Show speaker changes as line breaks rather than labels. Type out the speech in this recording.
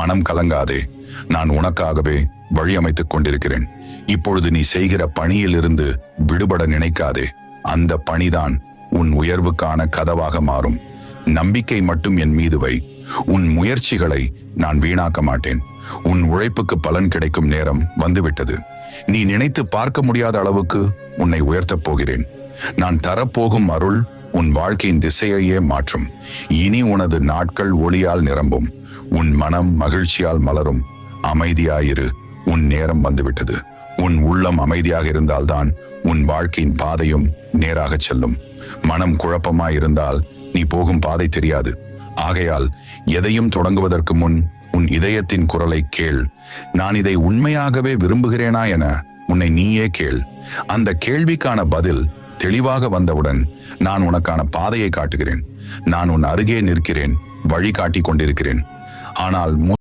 மனம் கலங்காதே, நான் உனக்காகவே வழி அமைத்துக் கொண்டிருக்கிறேன். இப்பொழுது நீ செய்கிற பணியிலிருந்து விடுபட நினைக்காதே. அந்த பணிதான் உன் உயர்வுக்கான கதவாக மாறும். நம்பிக்கை மட்டும் என் மீது வை. உன் முயற்சிகளை நான் வீணாக்க மாட்டேன். உன் உழைப்புக்கு பலன் கிடைக்கும் நேரம் வந்துவிட்டது. நீ நினைத்து பார்க்க முடியாத அளவுக்கு உன்னை உயர்த்தப் போகிறேன். நான் தரப்போகும் அருள் உன் வாழ்க்கையின் திசையையே மாற்றும். இனி உனது நாட்கள் ஒளியால் நிரம்பும். உன் மனம் மகிழ்ச்சியால் மலரும். அமைதியாயிரு, உன் நேரம் வந்துவிட்டது. உன் உள்ளம் அமைதியாக இருந்தால்தான் உன் வாழ்க்கையின் பாதையும் நேராக செல்லும். மனம் குழப்பமாயிருந்தால் நீ போகும் பாதை தெரியாது. ஆகையால் எதையும் தொடங்குவதற்கு முன் உன் இதயத்தின் குரலை கேள். நான் இதை உண்மையாகவே விரும்புகிறேனா என உன்னை நீயே கேள். அந்த கேள்விக்கான பதில் தெளிவாக வந்தவுடன் நான் உனக்கான பாதையை காட்டுகிறேன். நான் உன் அருகே நிற்கிறேன், வழி காட்டிக் கொண்டிருக்கிறேன். ஆனால்